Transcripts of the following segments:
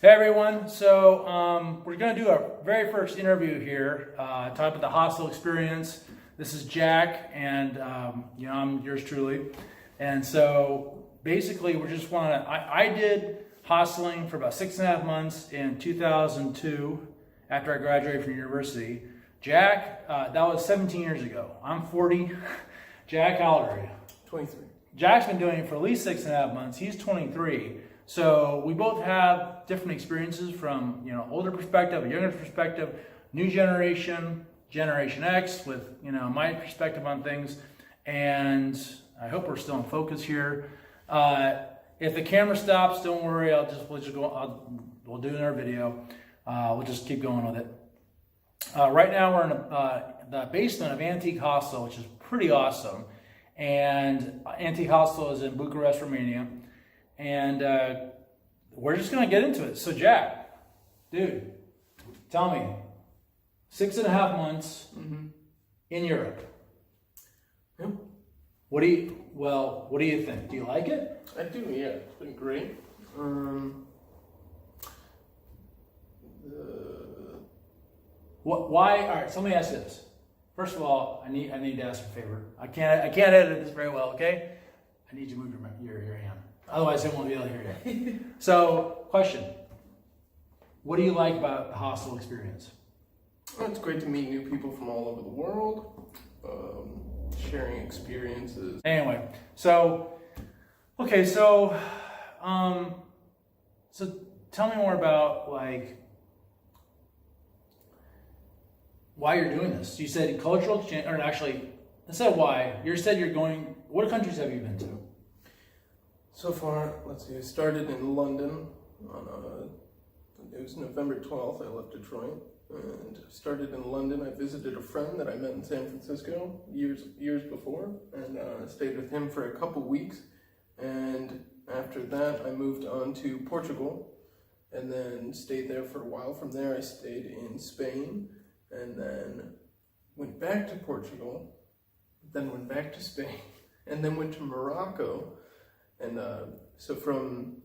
Hey everyone, so we're going to do our very first interview here, talk about the hostel experience. This is Jack, and I'm yours truly. And so basically, we just want to. I did hosteling for about 6.5 months in 2002 after I graduated from university. Jack, that was 17 years ago. I'm 40. Jack, how old are you? 23. Jack's been doing it for at least 6.5 months. He's 23. So we both have different experiences from, older perspective, a younger perspective, new generation, Generation X with, my perspective on things. And I hope we're still in focus here. If the camera stops, don't worry. We'll do another video. We'll just keep going with it. Right now we're in the basement of Antique Hostel, which is pretty awesome. And Antique Hostel is in Bucharest, Romania. And we're just going to get into it. So, Jack, dude, tell me, 6.5 months in Europe. Yep. What do you think? Do you like it? I do, yeah. It's been great. Why? All right. So let me ask you this. First of all, I need to ask a favor. I can't edit this very well. Okay. I need you to move your hand. Otherwise, I won't be able to hear you. So, question. What do you like about the hostel experience? Well, it's great to meet new people from all over the world, sharing experiences. Anyway, so tell me more about why you're doing this. You said cultural change, or actually, instead of why, you said you're going. What countries have you been to? So far, let's see, I started in London it was November 12th, I left Detroit, and started in London. I visited a friend that I met in San Francisco years before, and stayed with him for a couple weeks, and after that I moved on to Portugal, and then stayed there for a while. From there I stayed in Spain, and then went back to Portugal, then went back to Spain, and then went to Morocco. And I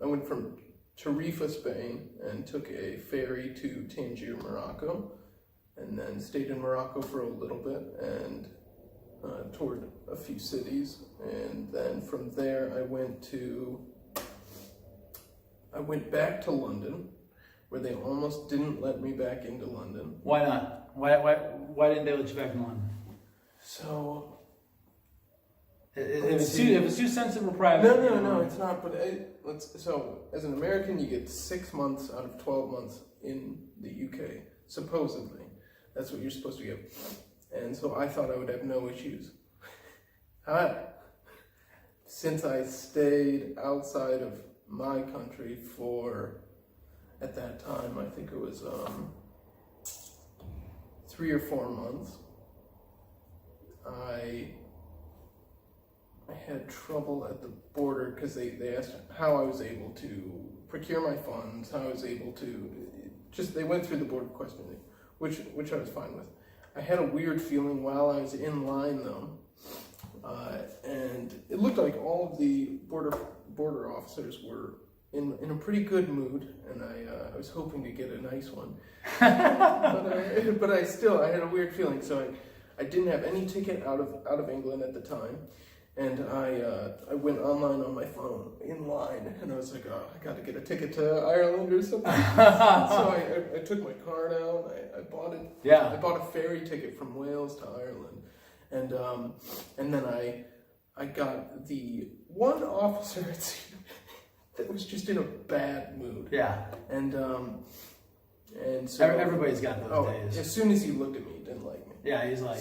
went from Tarifa, Spain, and took a ferry to Tangier, Morocco, and then stayed in Morocco for a little bit and toured a few cities. And then from there, I went back to London, where they almost didn't let me back into London. Why not? Why didn't they let you back in London? So. If it's too sensitive or private. No, it's not. But so as an American, you get 6 months out of 12 months in the UK. Supposedly, that's what you're supposed to get. And so I thought I would have no issues. Since I stayed outside of my country for, at that time, I think it was 3 or 4 months, I had trouble at the border because they asked how I was able to procure my funds, how I was able to, they went through the border questioning, which I was fine with. I had a weird feeling while I was in line though, and it looked like all of the border officers were in a pretty good mood, and I was hoping to get a nice one, but I had a weird feeling, so I didn't have any ticket out of England at the time. And I went online on my phone in line, and I was like, oh, I got to get a ticket to Ireland or something. So I took my card out. I bought it. Yeah. I bought a ferry ticket from Wales to Ireland, and then I got the one officer that was just in a bad mood. Yeah. And so everybody's got those days. As soon as he looked at me, he didn't like me. Yeah, he's like,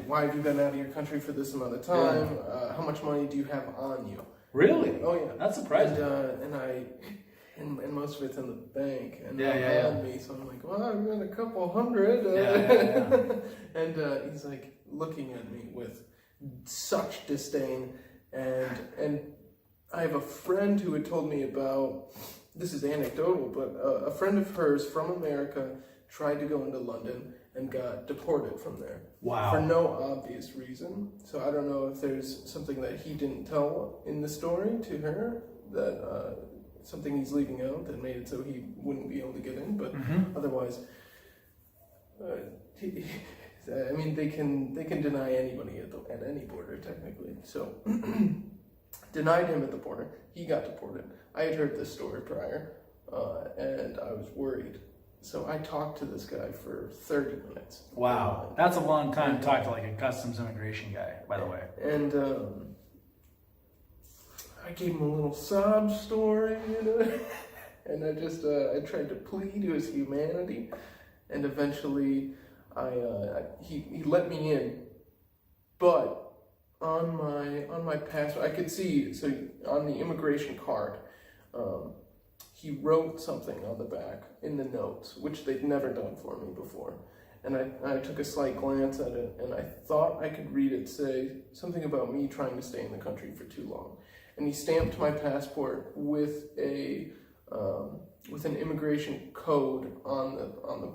why have you been out of your country for this amount of time? Yeah. How much money do you have on you? Really? Oh yeah, that's surprising. And most of it's in the bank, and on me. So I'm like, well, I've got a couple hundred. And he's like looking at me with such disdain, and I have a friend who had told me about. This is anecdotal, but a friend of hers from America tried to go into London and got deported from there. Wow. For no obvious reason. So I don't know if there's something that he didn't tell in the story to her that something he's leaving out that made it so he wouldn't be able to get in. But otherwise, I mean, they can deny anybody at any border technically. So denied him at the border. He got deported. I had heard this story prior, and I was worried. So I talked to this guy for 30 minutes. Wow, that's a long time to talk to like a customs immigration guy, by the way. And I gave him a little sob story, and I just I tried to plead to his humanity, and eventually he let me in, but on my passport I could see, so on the immigration card, he wrote something on the back in the notes, which they'd never done for me before. And I took a slight glance at it, and I thought I could read it say something about me trying to stay in the country for too long. And he stamped my passport with with an immigration code on the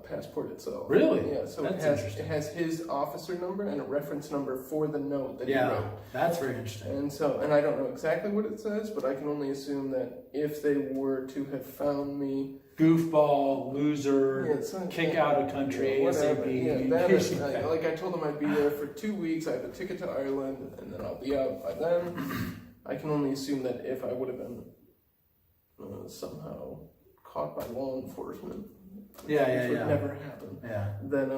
passport itself. Really? Yeah. So that's it has his officer number and a reference number for the note that he wrote. That's very interesting. And I don't know exactly what it says, but I can only assume that if they were to have found me, goofball, loser, kick out of country, ASAP. Like I told them I'd be there for 2 weeks. I have a ticket to Ireland, and then I'll be out by then. I can only assume that if I would have been somehow caught by law enforcement, which would never happen, then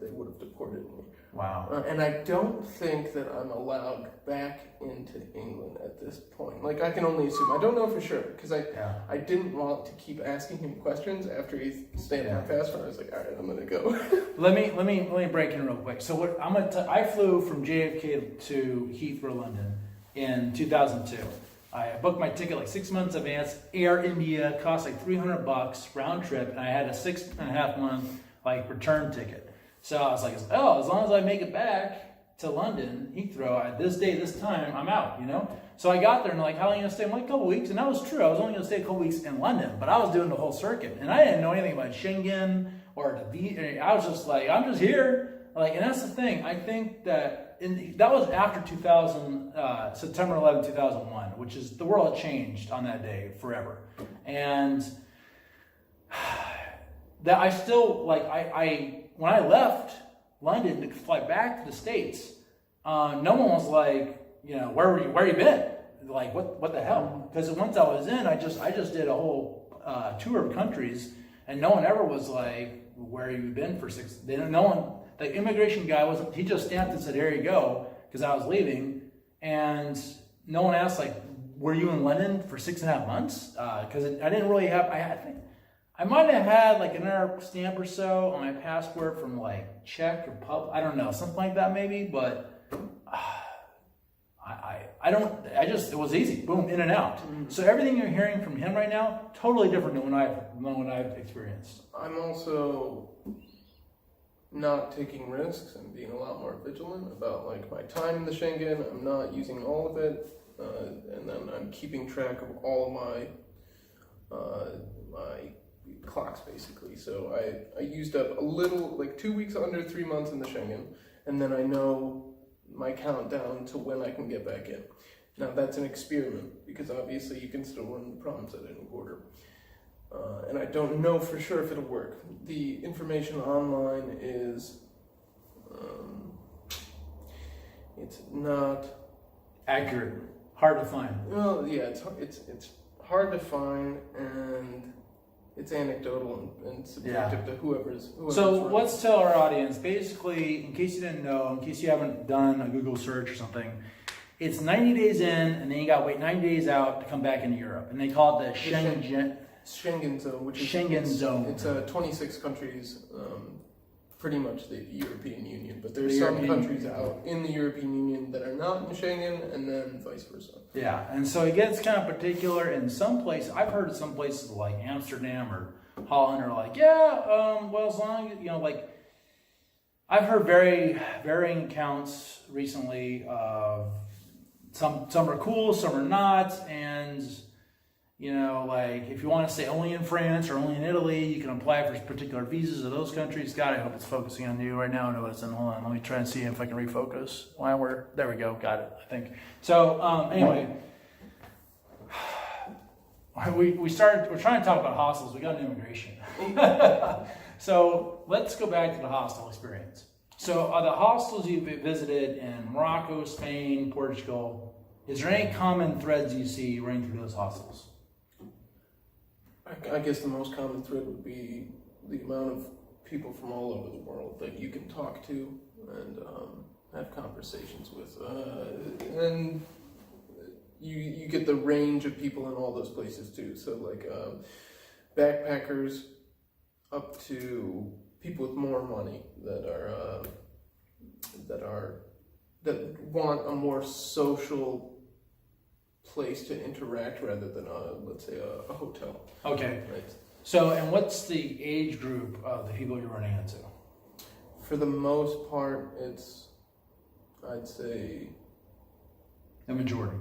they would have deported me. Wow. And I don't think that I'm allowed back into England at this point. Like, I can only assume. I don't know for sure, because I didn't want to keep asking him questions after he stamped my passport. I was like, all right, I'm going to go. Let me break in real quick. So what I'm going to I flew from JFK to Heathrow, London in 2002. I booked my ticket like 6 months in advance. Air India cost like $300 round trip, and I had a 6.5 month like return ticket. So I was like, oh, as long as I make it back to London, Heathrow, at this day, this time, I'm out, So I got there and like, how long are you going to stay? I'm like, a couple weeks. And that was true. I was only going to stay a couple weeks in London, but I was doing the whole circuit. And I didn't know anything about Schengen or I was just like, I'm just here. Like, and that's the thing. I think that that was after September 11, 2001, which is the world changed on that day forever. And that I still, like, when I left London to fly back to the States, no one was like, where you been? Like, what the hell? Because once I was in, I just did a whole tour of countries, and no one ever was like, where have you been for 6? No one, the immigration guy he just stamped and said, here you go, because I was leaving, and no one asked like, were you in London for 6.5 months? Because I didn't really have, I think, I might have had like another stamp or so on my passport from like Czech Republic. I don't know, something like that maybe, but it was easy, boom, in and out. Mm-hmm. So everything you're hearing from him right now, totally different than what I've experienced. I'm also not taking risks and being a lot more vigilant about like my time in the Schengen. I'm not using all of it, and then I'm keeping track of all of my clocks basically. So I used up a little, like 2 weeks under 3 months in the Schengen, and then I know my countdown to when I can get back in. Now that's an experiment, because obviously you can still run into problems at any border. And I don't know for sure if it'll work. The information online is, it's not accurate, hard to find. Well, yeah, it's hard to find, and it's anecdotal and subjective to whoever's So right. Let's tell our audience, basically, in case you didn't know, in case you haven't done a Google search or something, it's 90 days in, and then you got to wait 90 days out to come back into Europe. And they call it the Schengen zone, which is Schengen zone. It's 26 countries, pretty much the European Union, but there's some countries out in the European Union that are not in Schengen, and then vice versa. Yeah, and so it gets kind of particular in some places. I've heard of some places like Amsterdam or Holland are like, well, as long as, like, I've heard very varying accounts recently of some are cool, some are not, and like if you want to stay only in France or only in Italy, you can apply for particular visas of those countries. God, I hope it's focusing on you right now. I know it's in. Hold on, let me try and see if I can refocus. There we go, got it, I think. So anyway, we're trying to talk about hostels. We got an immigration. So let's go back to the hostel experience. So the hostels you've visited in Morocco, Spain, Portugal, is there any common threads you see running through those hostels? I guess the most common thread would be the amount of people from all over the world that you can talk to and have conversations with, and you get the range of people in all those places too. So like backpackers up to people with more money that want a more social place to interact rather than let's say a hotel. Okay. Right. So, and what's the age group of the people you're running into? For the most part, I'd say The majority.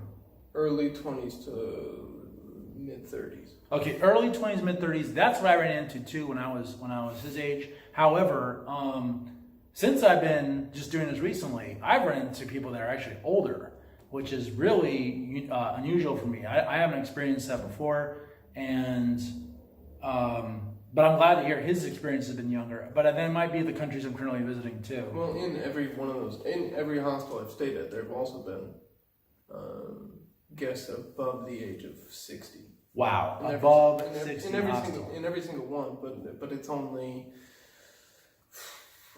early 20s to mid 30s. Okay, early 20s, mid 30s. That's what I ran into too when I was his age. However, since I've been just doing this recently, I've run into people that are actually older, which is really unusual for me. I haven't experienced that before, and but I'm glad to hear his experience has been younger. But then it might be the countries I'm currently visiting too. Well, in every hostel I've stayed at, there have also been guests above the age of 60. Wow, In above every, 60 in every hostel. single in every single one, but it's only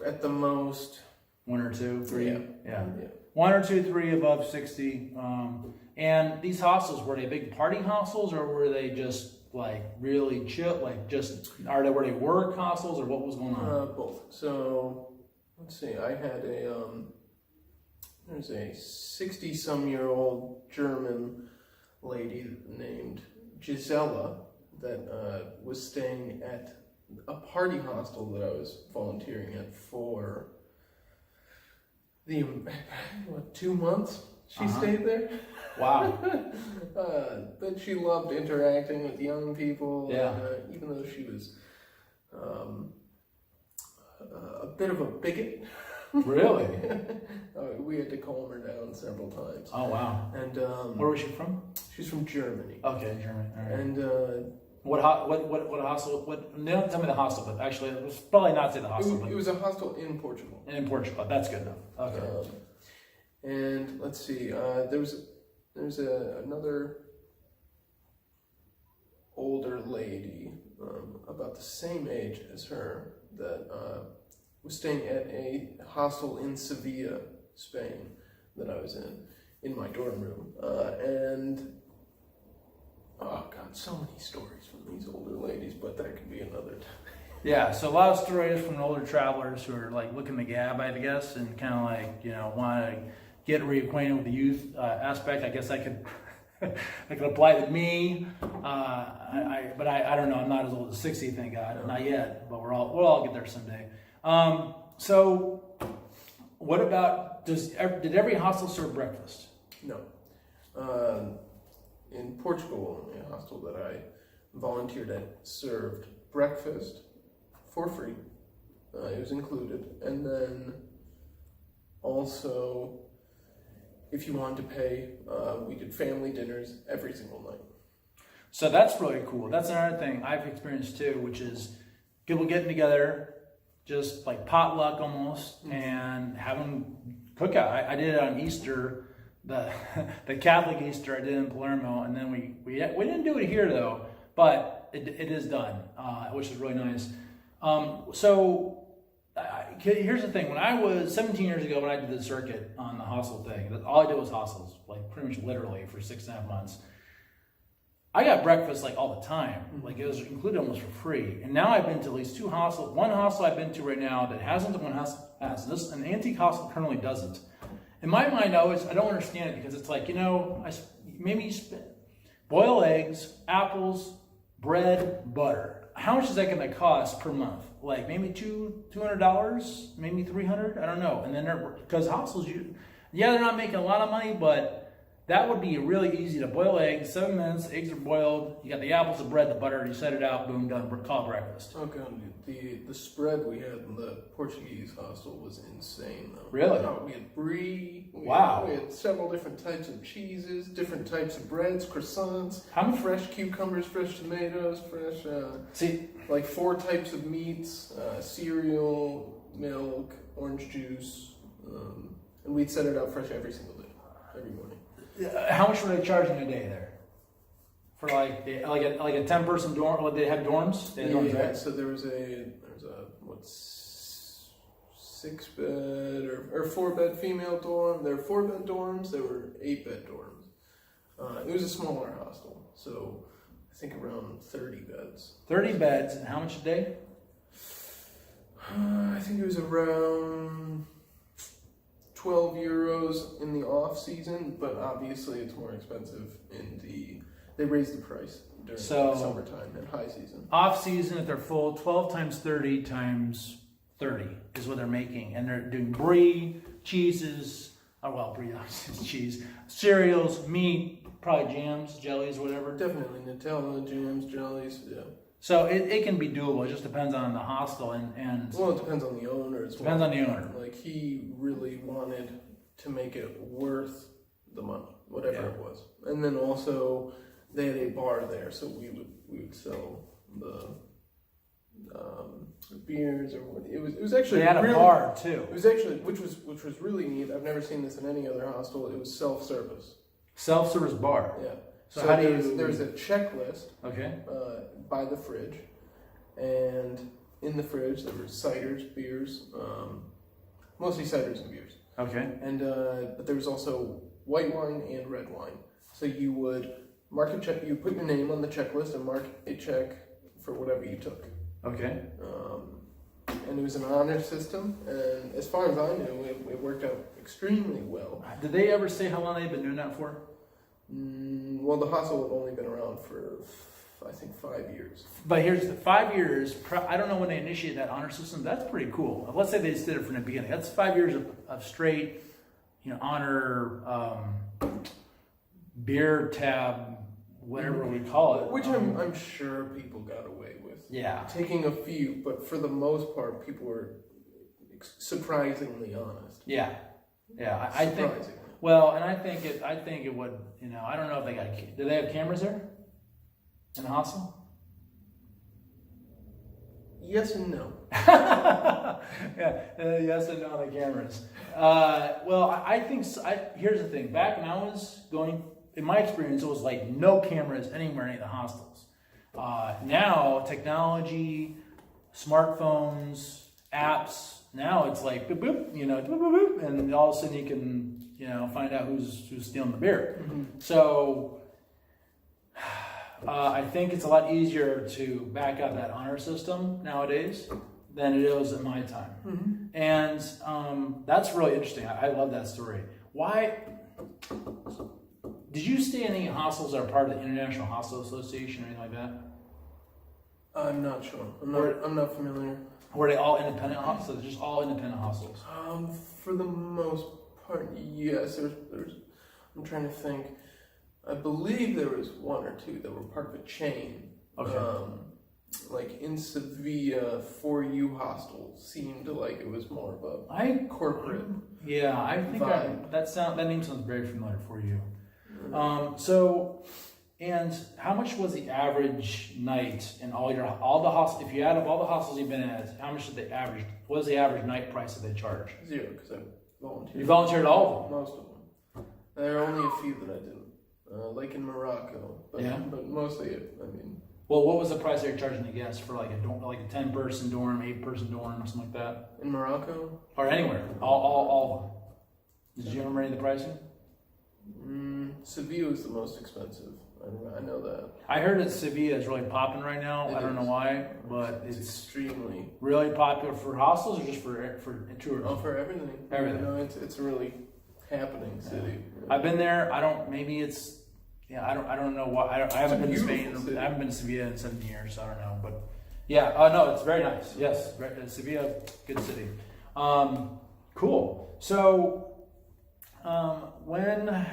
at the most One or two, three. Yeah. Yeah. 1 or 2, 3 above 60. And these hostels, were they big party hostels or were they just like really chill? Like were they work hostels or what was going on? both. So let's see. I had there's a 60-some-year-old German lady named Gisela that was staying at a party hostel that I was volunteering at for the 2 months she stayed there. Wow. But she loved interacting with young people. Yeah. And, even though she was a bit of a bigot. Really? We had to calm her down several times. Oh, wow. And Where was she from? she's from Germany. Okay, Germany. All right. And What hostel? They don't tell me the hostel, but actually, it was probably not say the hostel. it was a hostel in Portugal. In Portugal. That's good enough. Okay. And let's see, there's another older lady about the same age as her that was staying at a hostel in Sevilla, Spain, that I was in my dorm room, and oh god, so many stories from these older ladies, but that could be another time. Yeah, so a lot of stories from older travelers who are like looking to gab, I guess, and kind of like, want to get reacquainted with the youth aspect. I guess I could apply to me. But I don't know. I'm not as old as 60, thank God. Not yet, but we'll all get there someday. So what about, did every hostel serve breakfast? No. In Portugal, a hostel that I volunteered at served breakfast for free. It was included. And then also, if you wanted to pay, we did family dinners every single night. So that's really cool. That's another thing I've experienced too, which is people getting together, just like potluck almost, and having cookout. I did it on Easter, the Catholic Easter I did in Palermo, and then we didn't do it here though, but it is done, which is really nice. Here's the thing. When I was 17 years ago, when I did the circuit on the hostel thing, all I did was hostels, like pretty much literally for 6.5 months. I got breakfast like all the time. Like it was included almost for free. And now I've been to at least 2 hostels. One hostel I've been to right now that hasn't, one hostel has. This, an antique hostel currently doesn't. In my mind, I don't understand it because it's like, maybe you spend boil eggs, apples, bread, butter. How much is that going to cost per month? Like maybe $200, maybe $300. I don't know. And then because hostels, they're not making a lot of money, but that would be really easy to boil eggs. 7 minutes, eggs are boiled. You got the apples, the bread, the butter. You set it out, boom, done. Call it breakfast. Okay, the spread we had in the Portuguese hostel was insane, though. Really? Oh, we had brie. Wow. We had several different types of cheeses, different types of breads, croissants, How many? fresh cucumbers, fresh tomatoes, fresh, See, like 4 types of meats, cereal, milk, orange juice, and we'd set it out fresh every single day, every morning. how much were they charging a day there? For like a 10-person dorm? What, they had dorms? They had dorms, right? So there was a 6-bed or 4-bed female dorm. There were 4-bed dorms. There were 8-bed dorms. It was a smaller hostel, so I think around 30 beds. 30 beds, and how much a day? I think it was around 12 euros in the off season, but obviously it's more expensive in the. They raised the price during summertime and high season. Off season, if they're full, 12 times 30 times 30 is what they're making, and they're doing brie, cheeses. Oh well, brie is cheese, cereals, meat, probably jams, jellies, whatever. Definitely Nutella, jams, jellies, yeah. So it can be doable. It just depends on the hostel and Well, it depends on the owner as well. depends on the owner. Like he really wanted to make it worth the money, whatever it was. And then also they had a bar there, so we would sell the beers or what. It was actually They had really, a bar too. It was actually which was really neat. I've never seen this in any other hostel. It was self-service. Self-service bar. Yeah. So how do there's a checklist. Okay. By the fridge, and in the fridge there were ciders, beers, mostly ciders and beers. Okay. And but there was also white wine and red wine. So you would mark a check. You put your name on the checklist and mark a check for whatever you took. Okay. And it was an honor system, and as far as I knew, it worked out extremely well. Did they ever say how long they've been doing that for? Well, the hostel had only been around for, I think, 5 years. But here's the 5 years. I don't know when they initiated that honor system. That's pretty cool. Let's say they just did it from the beginning. That's 5 years of straight, honor, beer tab, whatever we call it. Which I'm sure people got away with. Yeah. Taking a few, but for the most part, people were surprisingly honest. Yeah. Yeah. I think. Surprisingly. Well, and I think it would. I don't know if they got. Do they have cameras there in the hostel? Yes and no. Yeah, yes and no on the cameras. Well, I think here's the thing. Back when I was going, in my experience, it was like no cameras anywhere in any of the hostels. Now, technology, smartphones, apps. Now it's like boop boop, boop, boop, boop, and all of a sudden you can find out who's stealing the beer. Mm-hmm. So. I think it's a lot easier to back up that honor system nowadays than it was in my time. Mm-hmm. And that's really interesting. I love that story. Why? Did you stay in any hostels that are part of the International Hostel Association or anything like that? I'm not sure. I'm not familiar. Were they all independent hostels? Just all independent hostels? For the most part, yes. There's. I'm trying to think. I believe there was 1 or 2 that were part of a chain. Okay. Like in Sevilla, 4U Hostel seemed like it was more of a corporate. Yeah, I think vibe. that name sounds very familiar for you. Mm-hmm. And how much was the average night in all the hostels? If you add up all the hostels you've been at, how much did they average? What was the average night price that they charge? 0, because I volunteered. You volunteered all of them? Most of them. There are only a few that I didn't. Like in Morocco, but mostly, Well, what was the price they were charging the guests for like a 10-person dorm, 8-person dorm, something like that? In Morocco? Or anywhere? All of them. Did you remember any of the pricing? Sevilla is the most expensive. I know that. I heard that Sevilla is really popping right now. It I don't is. know why, but it's extremely really popular for hostels or just for tourism? Oh, for everything. Everything. No, it's a really happening city. I've been there. I don't know why. I haven't been to Spain. City. I haven't been to Sevilla in 7 years, so I don't know. But yeah, no, it's very nice. Yes, Sevilla, good city. Cool. So when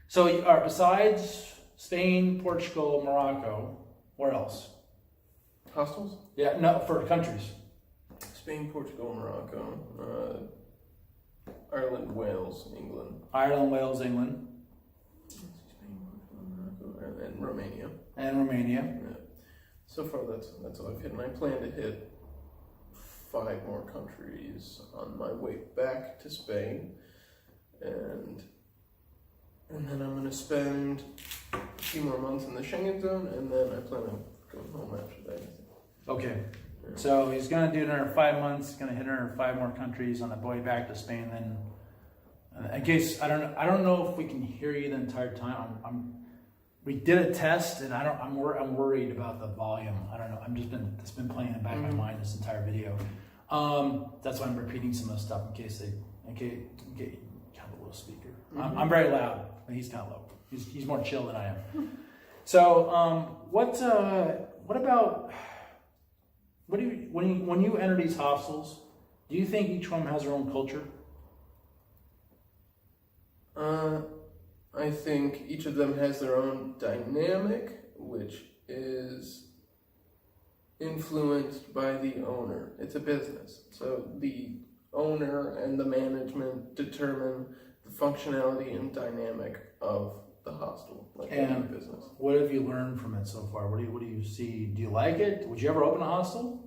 So, besides Spain, Portugal, Morocco, where else? Hostels? Yeah, no, for countries. Spain, Portugal, Morocco, Ireland, Wales, England. Ireland, Wales, England. Spain, Portugal, Morocco, and Romania. And Romania. Yeah. So far, that's all I've hit, and I plan to hit 5 more countries on my way back to Spain, and then I'm gonna spend a few more months in the Schengen zone, and then I plan on going home after that. Okay. So he's going to do another 5 months, going to hit another 5 more countries on the way back to Spain. Then, in case I don't know if we can hear you the entire time. We did a test, and I'm worried about the volume. I don't know. It's been playing in the back of my mind this entire video. That's why I'm repeating some of the stuff in case you have a little speaker. I'm very loud, but he's kind of low. He's more chill than I am. So what about? What do you when you enter these hostels? Do you think each one has their own culture? I think each of them has their own dynamic, which is influenced by the owner. It's a business, so the owner and the management determine the functionality and dynamic of the hostel, like any business. What have you learned from it so far? What do you see? Do you like it? Would you ever open a hostel?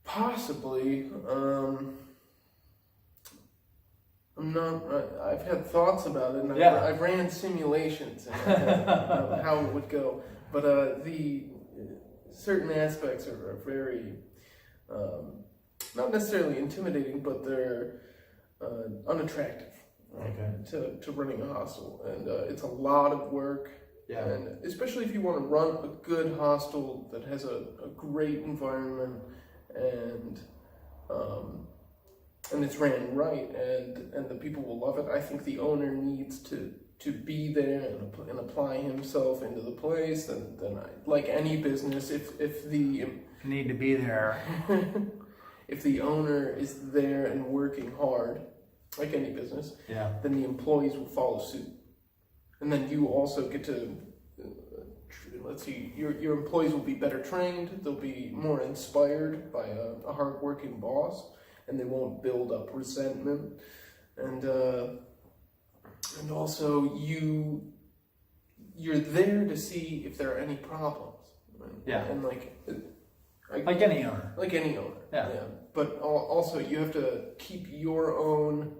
Possibly. I'm not. I've had thoughts about it, and I've ran simulations and of how it would go. But the certain aspects are very not necessarily intimidating, but they're unattractive. Okay. To running a hostel, and it's a lot of work. Yeah. And especially if you want to run a good hostel that has a great environment and it's ran right, and the people will love it. I think the owner needs to be there and apply himself into the place. And then like any business, if the you need to be there. If the owner is there and working hard, like any business, then the employees will follow suit. And then you also get to, your employees will be better trained, they'll be more inspired by a hard-working boss, and they won't build up resentment. And also you're there to see if there are any problems. Right? Yeah. And like any owner. Like any owner. Yeah. But also you have to keep your own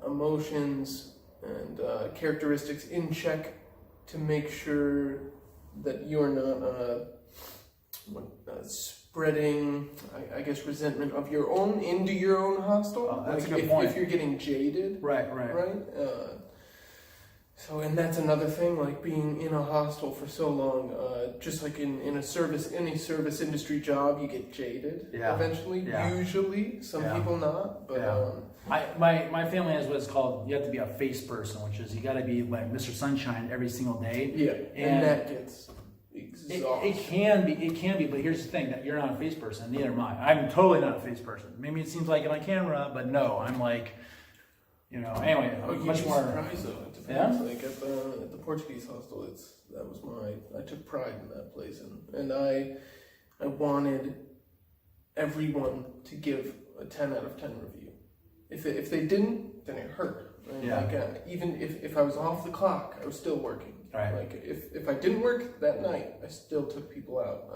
emotions and characteristics in check to make sure that you're not spreading, I guess, resentment of your own into your own hostel. Oh, that's a good point. If you're getting jaded. Right. So, and that's another thing, like being in a hostel for so long, just like in any service industry job, you get jaded eventually. Usually, some people not, but my family has what's called, you have to be a face person, which is you got to be like Mr. Sunshine every single day. Yeah, and that gets exhausting. It can be, but here's the thing, that you're not a face person, neither am I. I'm totally not a face person. Maybe it seems like it on camera, but no, I'm like, anyway, much more. Surprised though. It depends. Like at the Portuguese hostel, I took pride in that place, and I wanted everyone to give a 10 out of 10 review. If they didn't, then it hurt. Right? Yeah. Like even if I was off the clock, I was still working. Right. Like if I didn't work that night, I still took people out.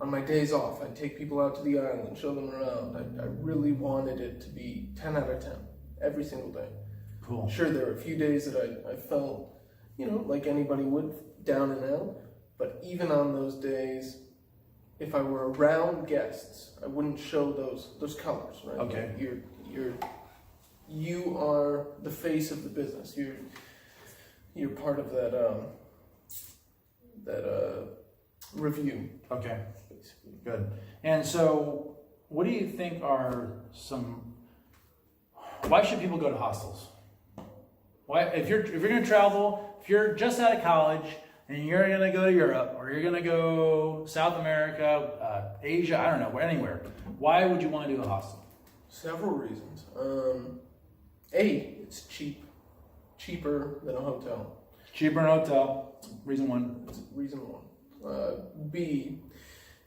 On my days off, I'd take people out to the island, show them around. I really wanted it to be 10 out of 10 every single day. Cool. Sure, there were a few days that I felt, like anybody would, down and out. But even on those days, if I were around guests, I wouldn't show those colors. Right. Okay. Like you are the face of the business. You're part of that review. Okay. Good. And so, what do you think are why should people go to hostels? Why, if you're going to travel, if you're just out of college and you're going to go to Europe or you're going to go South America, Asia, I don't know, anywhere, why would you want to do a hostel? Several reasons. A, it's cheap. cheaper than a hotel. Cheaper than a hotel. Reason one. That's reason one. B,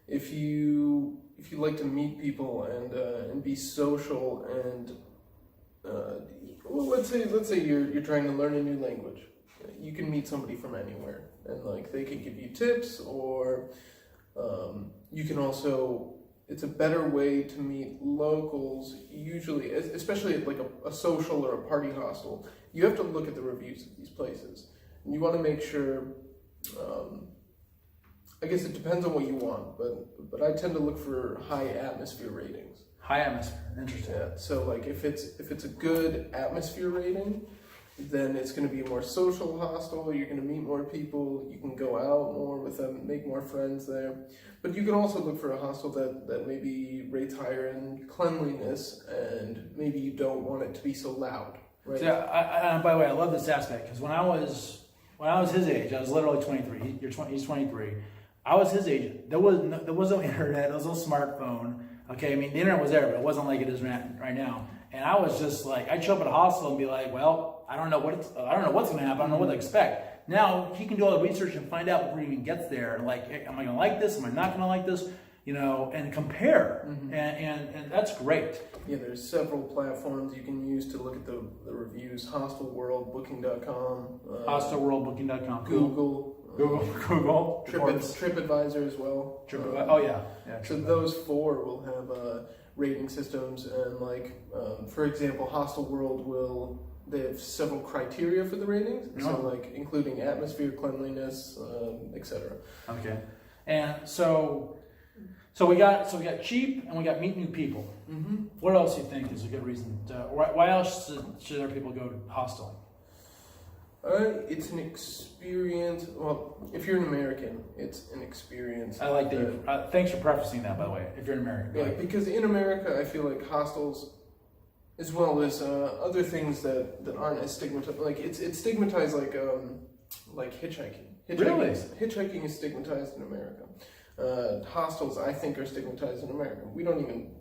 if you like to meet people and be social and well, let's say you're trying to learn a new language, you can meet somebody from anywhere, and like they can give you tips, or you can also. It's a better way to meet locals. Usually, especially at like a social or a party hostel, you have to look at the reviews of these places, and you want to make sure. I guess it depends on what you want, but I tend to look for high atmosphere ratings. High atmosphere. Interesting. Yeah. So like if it's a good atmosphere rating, then it's going to be a more social hostel. You're going to meet more people. You can go out more with them, make more friends there. But you can also look for a hostel that maybe rates higher in cleanliness, and maybe you don't want it to be so loud. Right. So, yeah. By the way, I love this aspect because when I was his age, I was literally 23. He's 23. I was his age. There was no internet. There was no smartphone. Okay, I mean the internet was there, but it wasn't like it is right now. And I was just like, I'd show up at a hostel and be like, well, I don't know what's going to happen. I don't know what to expect. Now he can do all the research and find out before he even gets there. Like, am I going to like this? Am I not going to like this? You know, and compare. Mm-hmm. And that's great. Yeah, there's several platforms you can use to look at the reviews. Hostel World, Booking.com. HostelWorldBooking.com. Google. TripAdvisor as well. Oh yeah. So those four will have rating systems, and like for example, Hostel World they have several criteria for the ratings. So like including atmosphere, cleanliness, etc. Okay, and so we got cheap and we got meet new people. Mm-hmm. What else do you think is a good reason? Why else should our people go to hostel? It's an experience. Well, if you're an American, it's an experience. I like that. Thanks for prefacing that, by the way. If you're an American, yeah, because in America, I feel like hostels, as well as other things that aren't as stigmatized. Like it's stigmatized like hitchhiking. Really? Hitchhiking is stigmatized in America. Hostels, I think, are stigmatized in America. We don't even.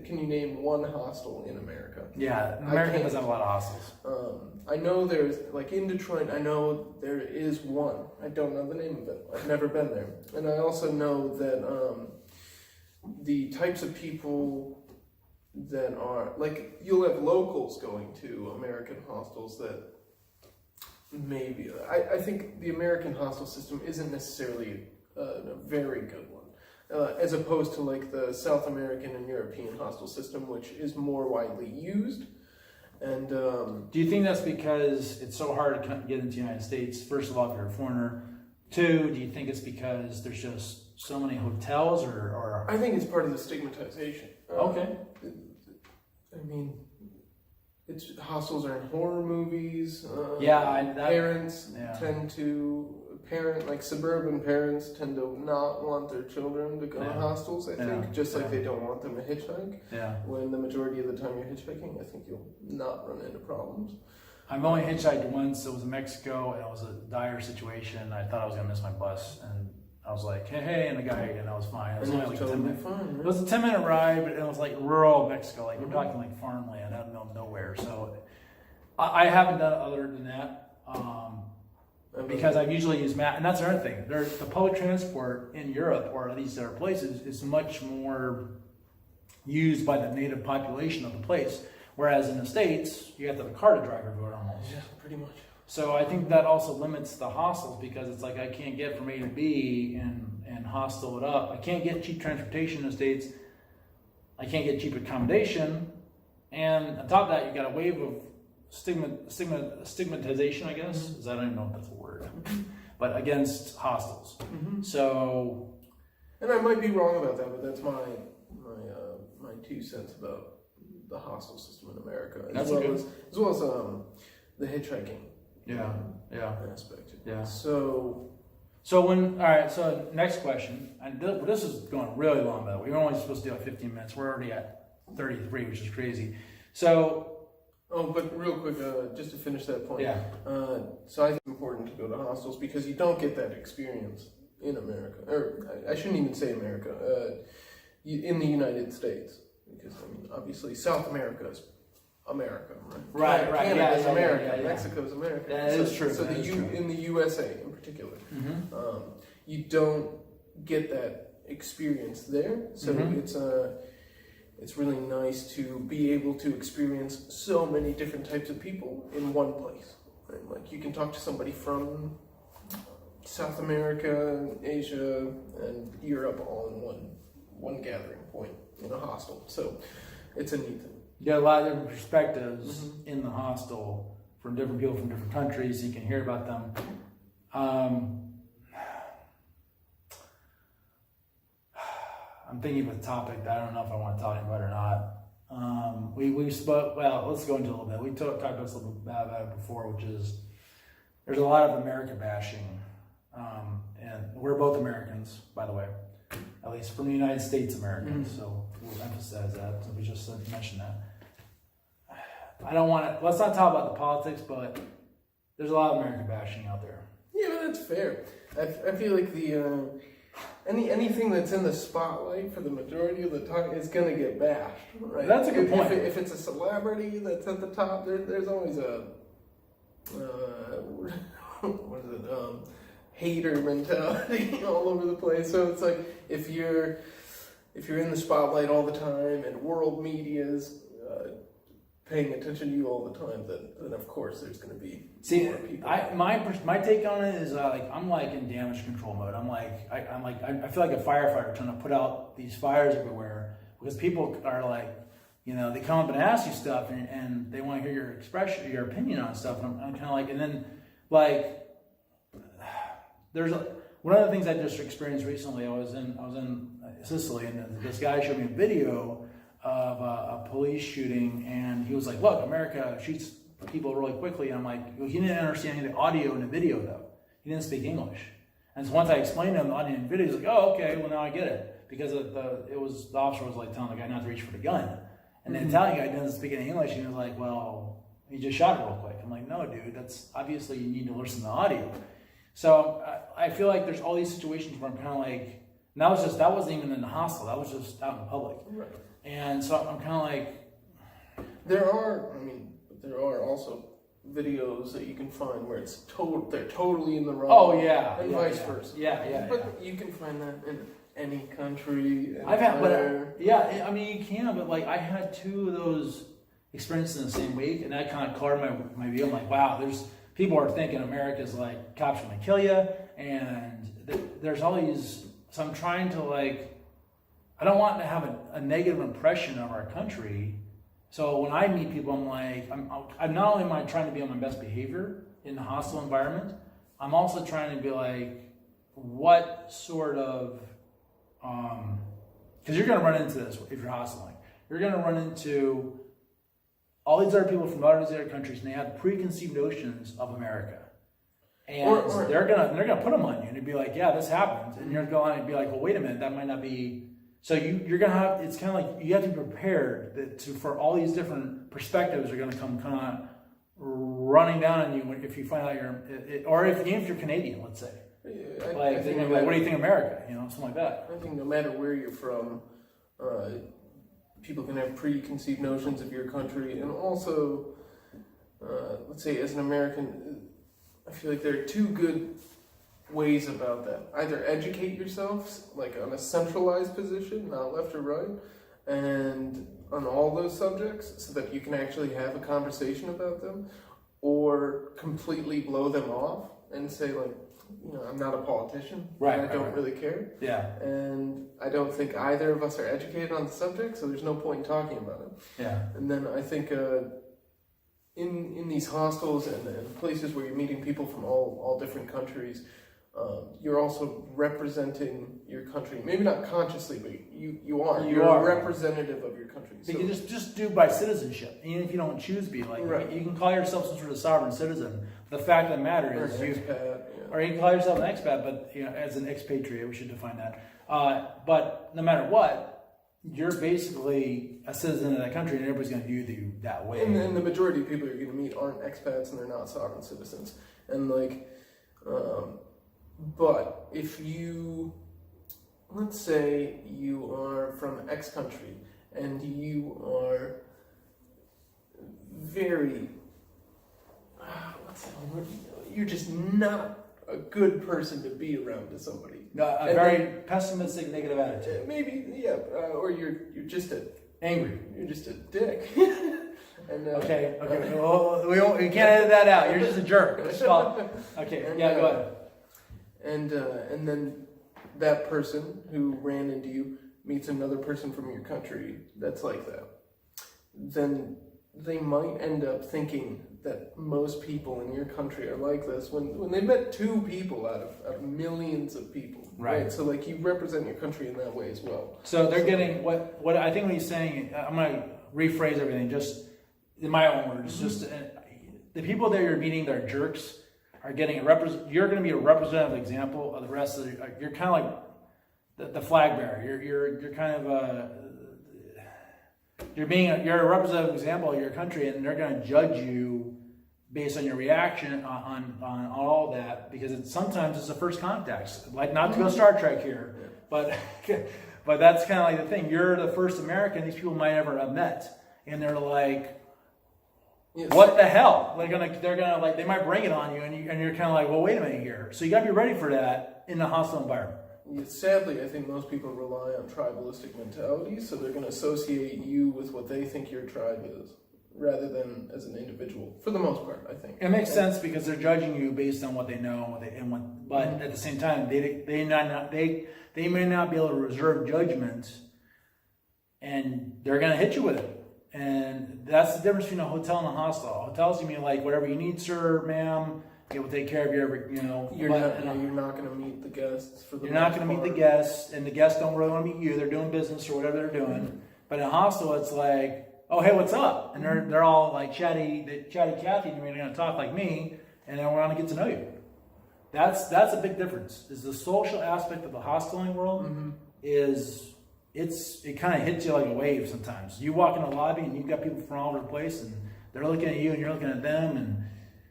Can you name one hostel in America? Yeah, America doesn't have a lot of hostels. I know there's, like in Detroit, I know there is one. I don't know the name of it. I've never been there. And I also know that the types of people that are, like, you'll have locals going to American hostels that maybe, I think the American hostel system isn't necessarily a very good one. As opposed to like the South American and European hostel system, which is more widely used. And do you think that's because it's so hard to get into the United States? First of all, if you're a foreigner. Two, do you think it's because there's just so many hotels, or? I think it's part of the stigmatization. Okay. I mean, hostels are in horror movies. Parents tend to. Suburban parents tend to not want their children to go to hostels, I think, just like they don't want them to hitchhike. Yeah. When the majority of the time you're hitchhiking, I think you'll not run into problems. I've only hitchhiked once. It was in Mexico, and it was a dire situation. I thought I was going to miss my bus, and I was like, hey, and the guy, and I was fine. It was only like totally 10 minutes. Fine, right? It was a 10-minute ride, but it was like rural Mexico. Like, we're talking like farmland out in the middle of nowhere. So I haven't done it other than that. Because I've usually used map, and that's another thing. The public transport in Europe or these other places is much more used by the native population of the place, whereas in the States you have to have a car to drive everywhere almost. Yeah, pretty much. So I think that also limits the hostels, because it's like I can't get from A to B and hostel it up. I can't get cheap transportation in the States. I can't get cheap accommodation, and on top of that, you got a wave of stigmatization, I guess. Mm-hmm. I don't even know if that's a word, but against hostels. Mm-hmm. So, and I might be wrong about that, but that's my 2 cents about the hostel system in America, as well as the hitchhiking. Aspect. Yeah. So next question, and this is going really long, by the way. We were only supposed to do 15 minutes. We're already at 33, which is crazy. So. Oh, but real quick, just to finish that point. Yeah. So I think it's important to go to hostels because you don't get that experience in America. Or I shouldn't even say America. In the United States. Because, I mean, obviously South America is America, right? Right. Canada's Yeah, America. yeah. Mexico's America. That is true. So That is true. in the USA in particular, you don't get that experience there. So it's really nice to be able to experience so many different types of people in one place. Right? Like you can talk to somebody from South America, Asia, and Europe all in one gathering point in a hostel. So it's a neat thing. You got a lot of different perspectives in the hostel from different people from different countries. You can hear about them. I'm thinking of a topic that I don't know if I want to talk about or not. We spoke. Well, let's go into a little bit. We talked about this a little bit about it before, which is there's a lot of America bashing, and we're both Americans, by the way, at least from the United States Americans. So we'll emphasize that. So we just mentioned that. I don't want to. Let's not talk about the politics, but there's a lot of America bashing out there. Yeah, but that's fair. I feel like the anything that's in the spotlight for the majority of the time is gonna get bashed, right? That's a good point. If it's a celebrity that's at the top, there's always a what is it? Hater mentality all over the place. So it's like if you're in the spotlight all the time and world media's paying attention to you all the time, then of course there's going to be more people. My take on it is I'm like in damage control mode. I feel like a firefighter trying to put out these fires everywhere because people are like, they come up and ask you stuff and they want to hear your expression, your opinion on stuff. And I'm kind of like, and then like there's one of the things I just experienced recently. I was in Sicily and this guy showed me a video of a police shooting, and he was like, "Look, America shoots people really quickly." And I'm like, well, he didn't understand any of the audio in the video though. He didn't speak English. And so once I explained to him the audio and video, he's like, "Oh, okay, well now I get it." Because the officer was like telling the guy not to reach for the gun, and the Italian guy doesn't speak any English, and he was like, "Well, he just shot it real quick." I'm like, "No, dude, that's obviously you need to listen to the audio." So I feel like there's all these situations where I'm kind of like, and that wasn't even in the hostel. That was just out in public. Right. And so I'm kind of like, there are also videos that you can find where they're totally in the wrong. oh yeah, and vice versa. Yeah. But you can find that in any country. I've had, you can, but like I had two of those experiences in the same week, and that kind of colored my view. I'm like, wow, there's people are thinking America's like cops are gonna kill you, and there's all these. So I'm trying to like. I don't want to have a negative impression of our country. So when I meet people, I'm like, I'm not only am I trying to be on my best behavior in the hostile environment, I'm also trying to be like, what sort of, because you're going to run into this if you're hostiling. You're going to run into all these other people from all these other countries, and they have preconceived notions of America. And they're gonna put them on you, and it'd be like, yeah, this happened, and you're going and be like, well, wait a minute, that might not be. So you're gonna have. It's kind of like you have to be prepared for all these different perspectives are gonna come kind of running down on you if you find out even if you're Canadian, let's say. Yeah, they're gonna be like, what do you think of America? Something like that. I think no matter where you're from, people can have preconceived notions of your country, and also, let's say as an American, I feel like there are two good ways about that. Either educate yourself, like on a centralized position, not left or right, and on all those subjects, so that you can actually have a conversation about them, or completely blow them off and say like, I'm not a politician, right? I don't really care. Yeah. And I don't think either of us are educated on the subject, so there's no point in talking about it. Yeah. And then I think in these hostels and places where you're meeting people from all different countries, you're also representing your country. Maybe not consciously, but you are. You're a representative of your country. So you can just do by citizenship, even if you don't choose to be. Like right. You can call yourself some sort of sovereign citizen. The fact of the matter is, or you can call yourself an expat, but as an expatriate, we should define that. But no matter what, you're basically a citizen of that country, and everybody's going to view you that way. And the majority of people you're going to meet aren't expats, and they're not sovereign citizens. And like. But if let's say you are from X country and you are very, what's that word? You're just not a good person to be around to somebody. No, a very pessimistic, negative attitude. Maybe, yeah, or you're just Angry. You're just a dick. And, okay. Well, we can't edit that out. You're just a jerk. Stop. Okay. And, yeah. Go ahead. And then that person who ran into you meets another person from your country that's like that. Then they might end up thinking that most people in your country are like this when they met two people out of millions of people. Right. So like you represent your country in that way as well. So they're getting what I think what he's saying. I'm gonna rephrase everything just in my own words. Just the people that you're meeting that are jerks are getting you're going to be a representative example of the rest of the. You're kind of like the flag bearer. You're kind of you're a representative example of your country, and they're going to judge you based on your reaction on all that, because sometimes it's the first contact. Like, not to go Star Trek here, but that's kind of like the thing. You're the first American these people might ever have met, and they're like, yes. What the hell? They're gonna like, they might bring it on you, and you're kind of like, well, wait a minute here. So you got to be ready for that in a hostile environment. Yeah, sadly, I think most people rely on tribalistic mentalities, so they're going to associate you with what they think your tribe is, rather than as an individual. For the most part, I think it makes sense because they're judging you based on what they know, but at the same time, they may not be able to reserve judgment, and they're going to hit you with it. And that's the difference between a hotel and a hostel. Hotels, you mean like, whatever you need, sir, ma'am. It will take care of you every, You're not going to meet the guests for the. You're not going to meet the guests, and the guests don't really want to meet you. They're doing business or whatever they're doing. But in a hostel, it's like, oh, hey, what's up? And they're all like chatty Cathy, and you're going to talk like me, and they want to get to know you. That's a big difference. Is the social aspect of the hosteling world it kind of hits you like a wave sometimes. You walk in the lobby and you've got people from all over the place, and they're looking at you and you're looking at them,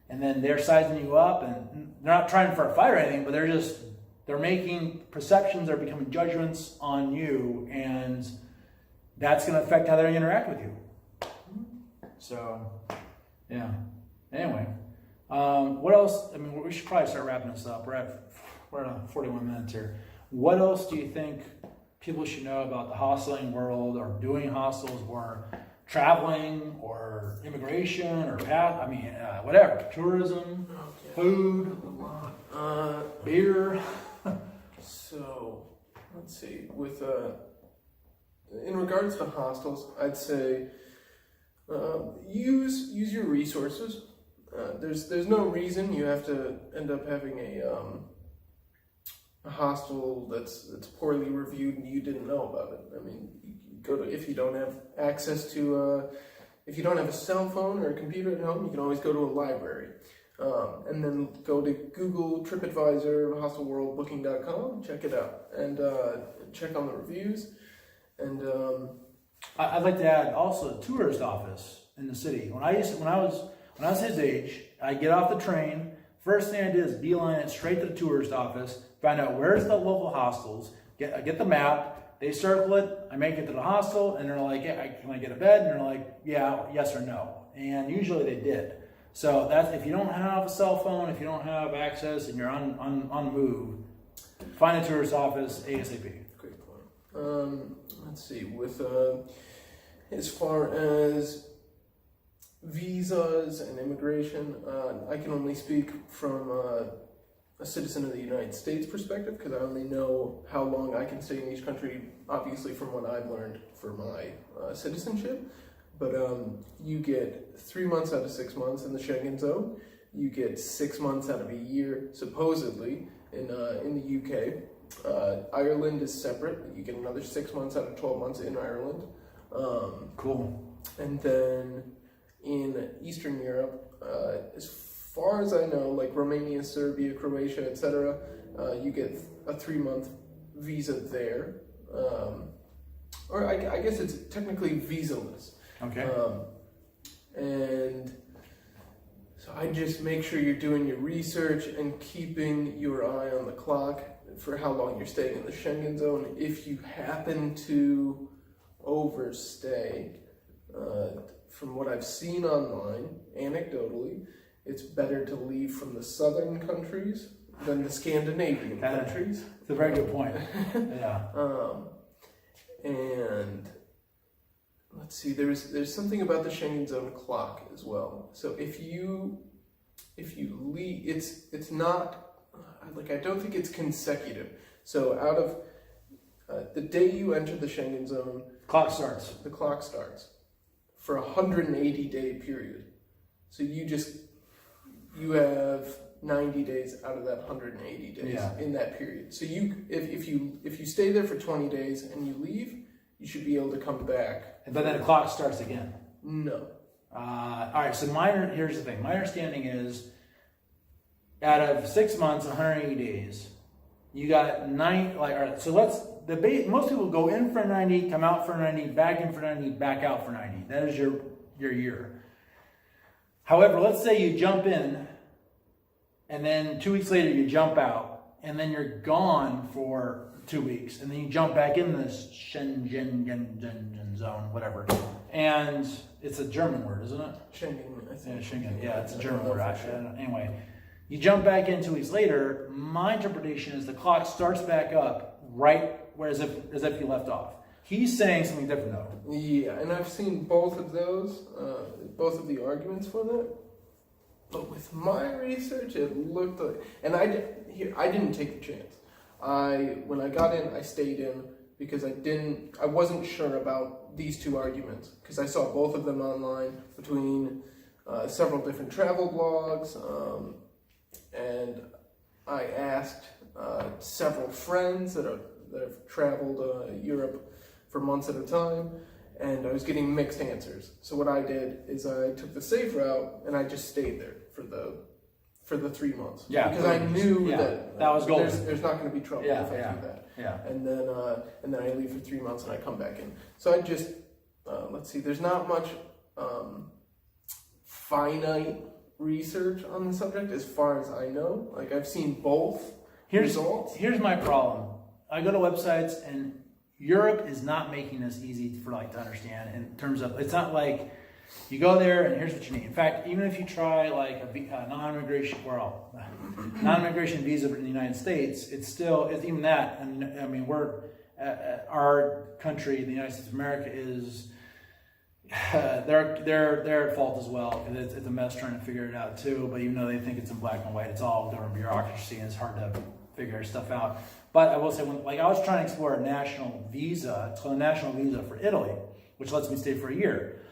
and then they're sizing you up, and they're not trying for a fight or anything, but they're making perceptions, they're becoming judgments on you, and that's going to affect how they interact with you. So, yeah. Anyway, what else? I mean, we should probably start wrapping this up. We're at 41 minutes here. What else do you think people should know about the hosteling world, or doing hostels, or traveling, or immigration, or whatever, tourism, food, beer? So, let's see. With in regards to hostels, I'd say use your resources. There's no reason you have to end up having a hostel that's poorly reviewed and you didn't know about it. I mean, if you don't have access to if you don't have a cell phone or a computer at home, you can always go to a library, and then go to Google, TripAdvisor, HostelWorld, Booking.com, check it out, and check on the reviews. And I'd like to add also a tourist office in the city. When I was his age, I get off the train. First thing I did is beeline it straight to the tourist office, find out where's the local hostels, get the map, they circle it, I make it to the hostel, and they're like, yeah, can I get a bed? And they're like, yeah, yes or no. And usually they did. So that's, if you don't have a cell phone, if you don't have access, and you're on the move, find a tourist office ASAP. Great point. Let's see, with as far as visas and immigration, I can only speak from a citizen of the United States perspective, because I only know how long I can stay in each country, obviously from what I've learned for my citizenship. But you get 3 months out of 6 months in the Schengen zone. You get 6 months out of a year, supposedly, in the UK. Ireland is separate. You get another 6 months out of 12 months in Ireland. Cool. And then in Eastern Europe, as far as I know, like Romania, Serbia, Croatia, etc., you get a 3-month visa there. Or I guess it's technically visa-less. Okay. And so I just make sure you're doing your research and keeping your eye on the clock for how long you're staying in the Schengen zone. If you happen to overstay, from what I've seen online, anecdotally, it's better to leave from the southern countries than the Scandinavian countries. It's a very good point. Yeah. And let's see, there's something about the Schengen zone clock as well. So if you leave, it's not like, I don't think it's consecutive. So out of the day you enter the Schengen zone, the clock starts for a 180-day period. So you have 90 days out of that 180 days in that period. So if you stay there for 20 days and you leave, you should be able to come back. But then the clock starts again. No. All right. So here's the thing. My understanding is, out of 6 months, 180 days, you got 9. Like, all right. So most people go in for 90, come out for 90, back in for 90, back out for 90. That is your year. However, let's say you jump in, and then 2 weeks later you jump out, and then you're gone for 2 weeks, and then you jump back in this Schengen zone, whatever. And it's a German word, isn't it? Schengen, I think. Yeah, Schengen. Yeah, it's a German word, actually. Anyway, you jump back in 2 weeks later. My interpretation is the clock starts back up right where as if you left off. He's saying something different, though. Yeah, and I've seen both of those, both of the arguments for that. But with my research, it looked like, and I didn't take the chance. When I got in, I stayed in because I wasn't sure about these two arguments, because I saw both of them online between several different travel blogs, and I asked several friends that have traveled Europe for months at a time, and I was getting mixed answers. So what I did is I took the safe route and I just stayed there for the 3 months. Yeah, because I knew that was golden. There's not going to be trouble if I do that. Yeah. And then I leave for 3 months and I come back in. So I just let's see. There's not much finite research on the subject as far as I know. Like, I've seen both results. Here's my problem. I go to websites, and Europe is not making this easy to understand in terms of, it's not like you go there and here's what you need. In fact, even if you try like a non-immigration visa in the United States, it's even that. And I mean, our country, the United States of America, is they're at fault as well, because it's a mess trying to figure it out too. But even though they think it's in black and white, it's all government bureaucracy, and it's hard to figure stuff out. But I will say, I was trying to explore a national visa. It's called a national visa for Italy, which lets me stay for a year.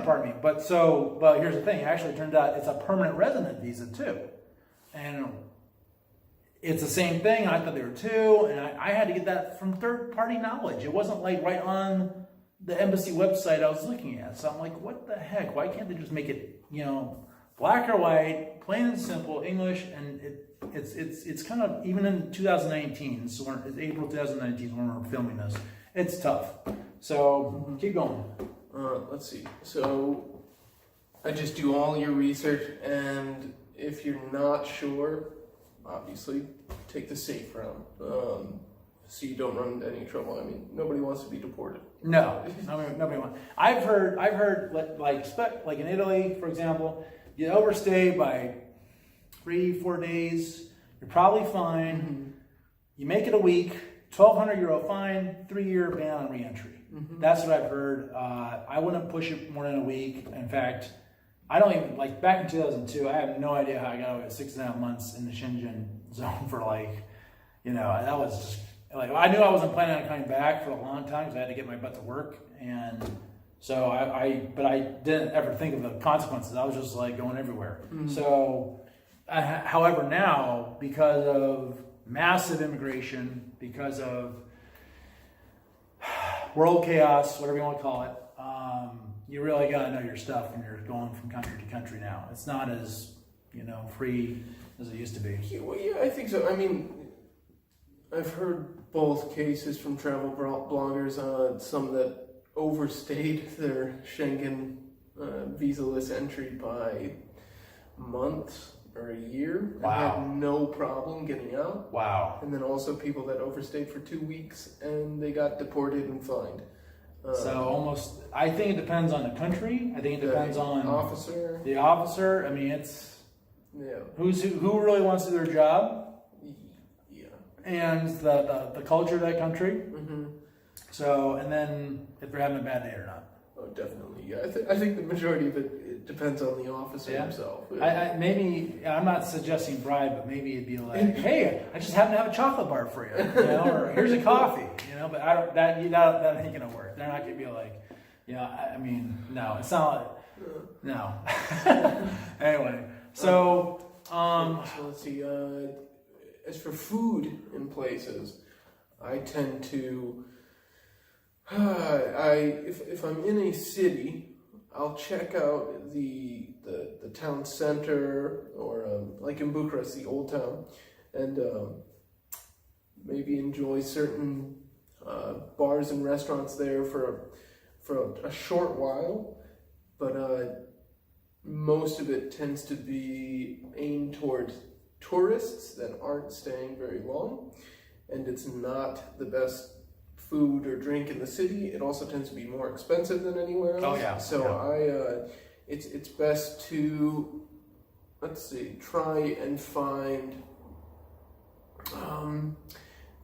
Pardon me. But here's the thing. It actually turned out it's a permanent resident visa too, and it's the same thing. I thought they were too, and I had to get that from third-party knowledge. It wasn't like right on the embassy website I was looking at. So I'm like, what the heck? Why can't they just make it, black or white, plain and simple, English? And it's kind of, even in 2019, so it's April 2019 when we're filming this, it's tough. So keep going. Let's see. So I just do all your research, and if you're not sure, obviously take the safe route, so you don't run into any trouble. I mean, nobody wants to be deported. No, nobody wants. I've heard like in Italy, for example, you overstay by 3-4 days, you're probably fine. Mm-hmm. You make it a week, €1,200 fine, 3-year ban on re-entry. Mm-hmm. That's what I've heard. I wouldn't push it more than a week. In fact, I don't even, back in 2002, I have no idea how I got away with 6.5 months in the Schengen zone for that was just, I knew I wasn't planning on coming back for a long time because I had to get my butt to work. And so but I didn't ever think of the consequences. I was just going everywhere. Mm-hmm. So, however, now, because of massive immigration, because of world chaos, whatever you want to call it, you really got to know your stuff when you're going from country to country now. It's not as, free as it used to be. Well, yeah, I think so. I mean, I've heard both cases from travel bloggers, some that overstayed their Schengen visa-less entry by months or a year. Wow. And had no problem getting out. Wow. And then also people that overstayed for 2 weeks and they got deported and fined. So almost, I think it depends on the country. I think it depends on officer. the officer. I mean, it's Yeah. who really wants to do their job, Yeah. and the culture of that country. Mm-hmm. So, and then if they're having a bad day or not. Oh, definitely. Yeah, I think the majority of it depends on the officer himself. Maybe I'm not suggesting bribe, but maybe it'd be like, hey, I just happen to have a chocolate bar for you, or here's a coffee, But I don't that ain't gonna work. They're not gonna be like, I mean, no, it's not. No. Anyway, so let's see. As for food in places, I tend to. If I'm in a city, I'll check out the town center, or like in Bucharest, the old town, and maybe enjoy certain bars and restaurants there for a short while. But most of it tends to be aimed towards tourists that aren't staying very long, and it's not the best food or drink in the city. It also tends to be more expensive than anywhere else. Oh yeah. So it's best to, let's see, try and find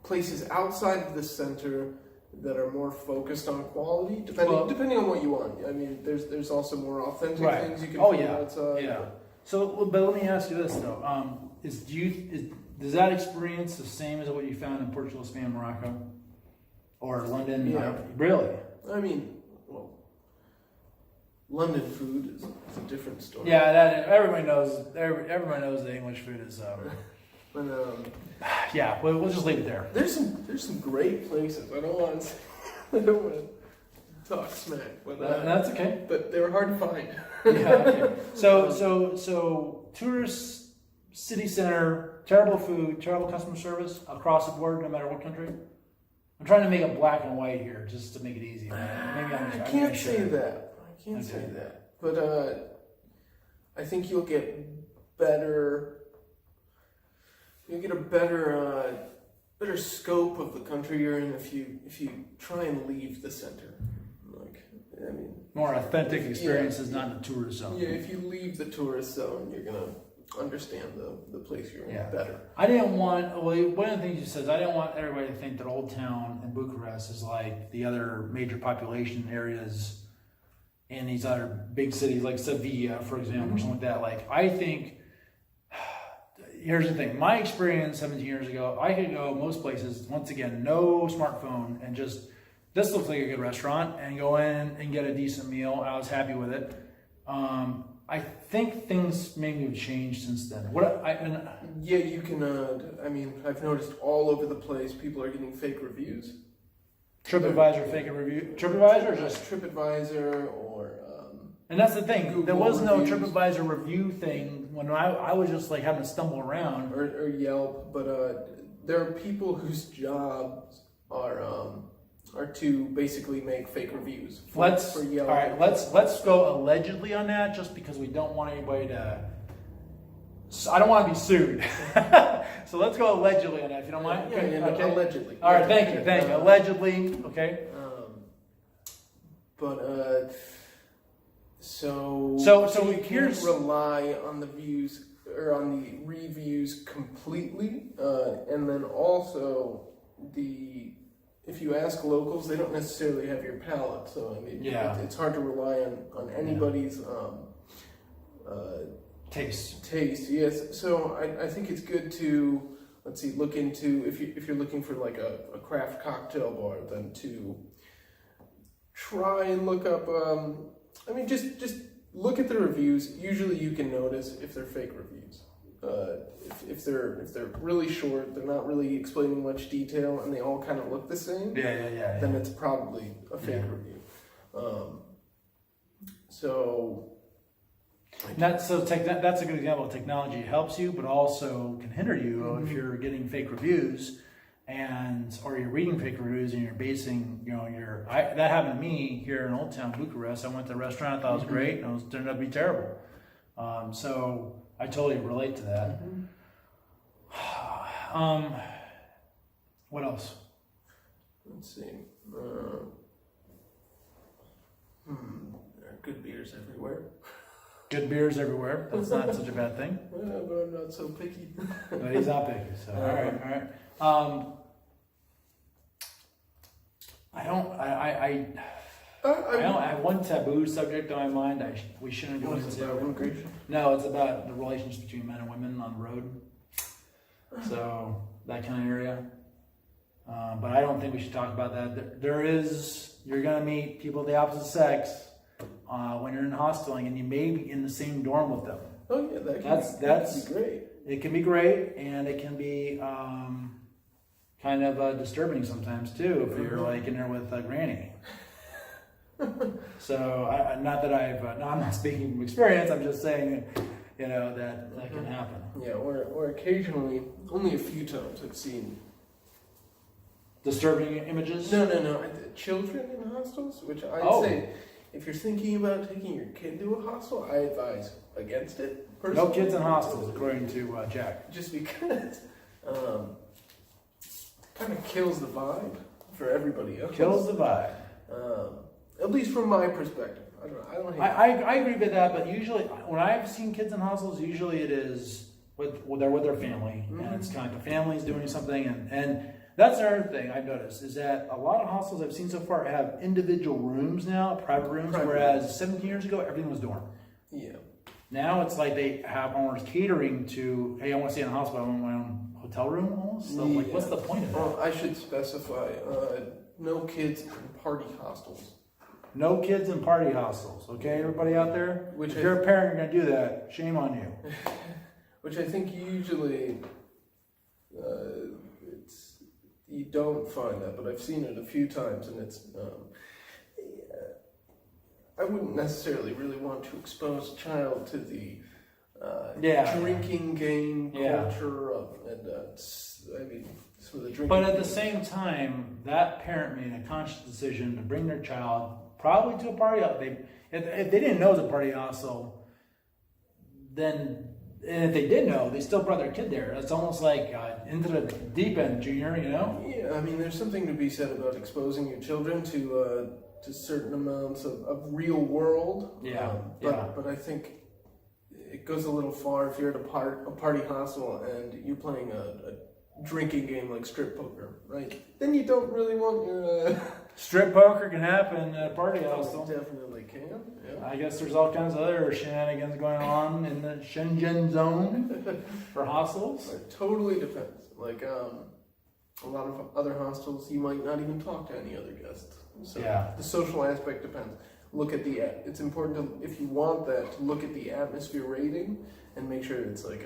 places outside of the center that are more focused on quality, depending on what you want. I mean, there's also more authentic things you can find outside. Yeah. So, but let me ask you this though: does that experience the same as what you found in Portugal, Spain, Morocco, or London? Yeah. Really? I mean, well, London food is a different story. Yeah, that everybody knows. Everybody knows that English food is. But yeah, we'll just leave it there. There's some great places. I don't want to talk smack, but That's okay. But they were hard to find. Yeah. Okay. So tourist city center, terrible food, terrible customer service across the board, no matter what country. I'm trying to make it black and white here, just to make it easy. Maybe I can't say that. I can't say that. But I think you'll get better. You'll get a better scope of the country you're in if you try and leave the center. I mean, more authentic experiences, not in the tourist zone. Yeah, if you leave the tourist zone, you're gonna understand the place you're in better. I didn't want. Well, one of the things you said is I didn't want everybody to think that Old Town in Bucharest is like the other major population areas in these other big cities, like Sevilla, for example, or something like that. Like, I think. Here's the thing. My experience 17 years ago, I could go most places, once again, no smartphone, and just, this looks like a good restaurant, and go in and get a decent meal. I was happy with it. I think things maybe have changed since then. Yeah, you can, I mean, I've noticed all over the place, people are getting fake reviews. TripAdvisor fake review? TripAdvisor or just? TripAdvisor or... and that's the thing. Google there was no reviews. TripAdvisor review thing when I was just like having to stumble around. Or Yelp, but there are people whose jobs are to basically make fake reviews for Yelp. All right, let's go allegedly on that, just because we don't want anybody to. I don't want to be sued. So let's go allegedly on that, if you don't mind. Yeah, Okay. allegedly. All right, thank you. Allegedly, okay. But so you can't rely on the views or on the reviews completely, and then also if you ask locals, they don't necessarily have your palate. So I mean, it's hard to rely on anybody's taste. Yes. So I think it's good to look into if you're looking for like a craft cocktail bar, then to try and look up. I mean, just look at the reviews. Usually, you can notice if they're fake reviews. If they're really short, they're not really explaining much detail, and they all kind of look the same. Then it's probably a fake review. That's a good example of technology. It helps you, but also can hinder you if you're getting fake reviews, or you're reading fake reviews and you're basing, that happened to me here in Old Town Bucharest. I went to a restaurant, I thought it was great, and it turned out to be terrible. So I totally relate to that. Mm-hmm. What else? Let's see. There are good beers everywhere. Good beers everywhere. That's not such a bad thing. But I'm not so picky. But he's not picky. So all right. I have one taboo subject on my mind. We shouldn't go into. About immigration? No, it's about the relations between men and women on the road. So that kind of area. But I don't think we should talk about that. You're gonna meet people of the opposite sex when you're in hosteling, and you may be in the same dorm with them. Oh yeah, that can be great. It can be great, and it can be kind of disturbing sometimes too if you're like in there with Granny. So, I'm not speaking from experience. I'm just saying, that can happen. Yeah, or occasionally, only a few times I've seen disturbing images. No. Children in hostels, which I'd say, if you're thinking about taking your kid to a hostel, I advise against it. Personally. No kids in hostels, according to Jack. Just because, kind of kills the vibe for everybody else. Kills the vibe. At least from my perspective. I don't hate I agree with that, but usually when I've seen kids in hostels, usually it is they're with their family, and it's kind of the family's doing something, and that's another thing I've noticed is that a lot of hostels I've seen so far have individual rooms now, private rooms, whereas 17 years ago everything was dorm. Yeah. Now it's like they have almost catering to, hey, I want to stay in a hospital, I want my own hotel room almost. So like, what's the point of that? Well, I should specify, no kids in party hostels. No kids in party hostels, okay, everybody out there? If you're a parent, you're going to do that, shame on you. Which I think usually, you don't find that, but I've seen it a few times, and it's, I wouldn't necessarily really want to expose a child to the drinking game culture some of the drinking. But at the same time, that parent made a conscious decision to bring their child probably to a party. If they didn't know it was a party hostel, then, and if they did know, they still brought their kid there. It's almost like into the deep end, Junior, Yeah, I mean, there's something to be said about exposing your children to certain amounts of real world. But I think it goes a little far if you're at a party hostel and you're playing a drinking game like strip poker, right? Then you don't really want your... Strip poker can happen at a party hostel. Definitely can, yeah. I guess there's all kinds of other shenanigans going on in the Shenzhen zone for hostels. It totally depends. Like, a lot of other hostels, you might not even talk to any other guests. So the social aspect depends. It's important to, if you want that, to look at the atmosphere rating and make sure it's like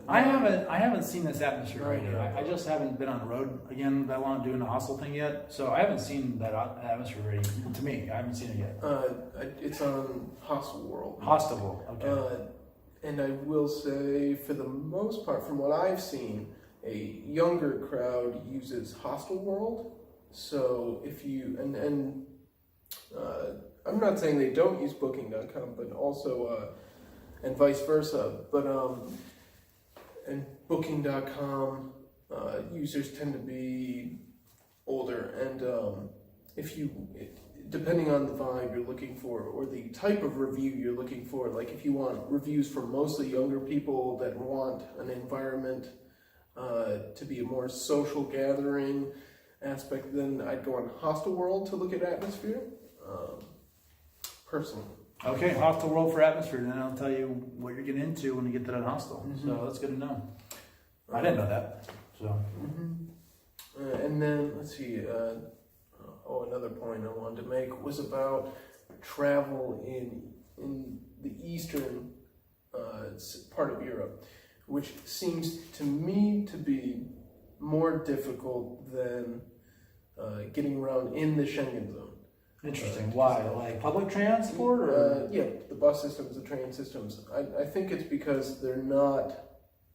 I haven't seen this atmosphere rating. I just haven't been on the road again that long doing the hostel thing yet, so I haven't seen that atmosphere rating. To me, I haven't seen it yet. It's on Hostel World. Hostel World, okay. And I will say, for the most part, from what I've seen, a younger crowd uses Hostel World. So if you I'm not saying they don't use Booking.com, but also and vice versa. But and Booking.com users tend to be older, and depending on the vibe you're looking for or the type of review you're looking for, like if you want reviews from mostly younger people that want an environment to be a more social gathering aspect, then I'd go on Hostel World to look at atmosphere, personally. Okay, Hostel World for atmosphere, and then I'll tell you what you're getting into when you get to that hostel. So that's good to know. I didn't know that. So. And then let's see. Another point I wanted to make was about travel in the eastern part of Europe, which seems to me to be more difficult than getting around in the Schengen zone. Interesting. Why? Like public transport? Or? Yeah, the bus systems, the train systems. I think it's because they're not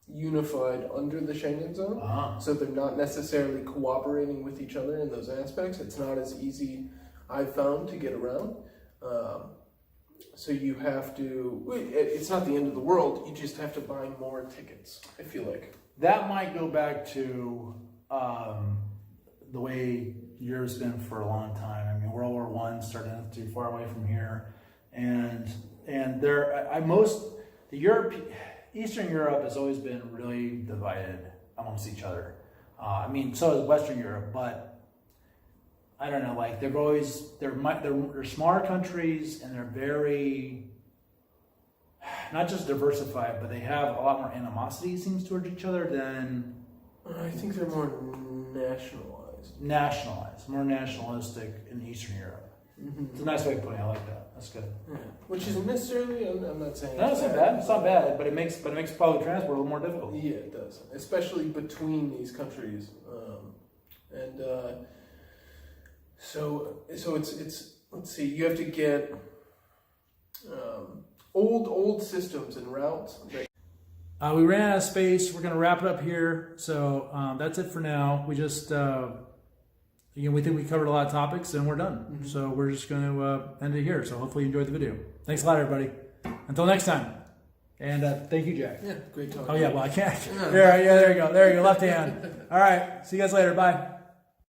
unified under the Schengen zone, so they're not necessarily cooperating with each other in those aspects. It's not as easy, I've found, to get around. So you have to, it's not the end of the world, you just have to buy more tickets, I feel like. That might go back to the way Europe's been for a long time. I mean, World War I started not too far away from here, and Eastern Europe has always been really divided amongst each other. I mean, so is Western Europe, but I don't know. Like they're smaller countries, and they're very not just diversified, but they have a lot more animosity, it seems, towards each other than. I think they're more more nationalistic in Eastern Europe. Mm-hmm. It's a nice way of putting it. I like that. That's good. Yeah. Which isn't necessarily. I'm not saying. No, it's not bad. It's not bad, but it makes public transport a little more difficult. Yeah, it does, especially between these countries, so it's let's see, you have to get old systems and routes. We ran out of space. We're going to wrap it up here. So that's it for now. We just we think we covered a lot of topics, and we're done. Mm-hmm. So we're just going to end it here. So hopefully you enjoyed the video. Thanks a lot, everybody. Until next time. And thank you, Jack. Yeah, great talking. Oh yeah, well I can't. There you go. Left hand. All right. See you guys later. Bye.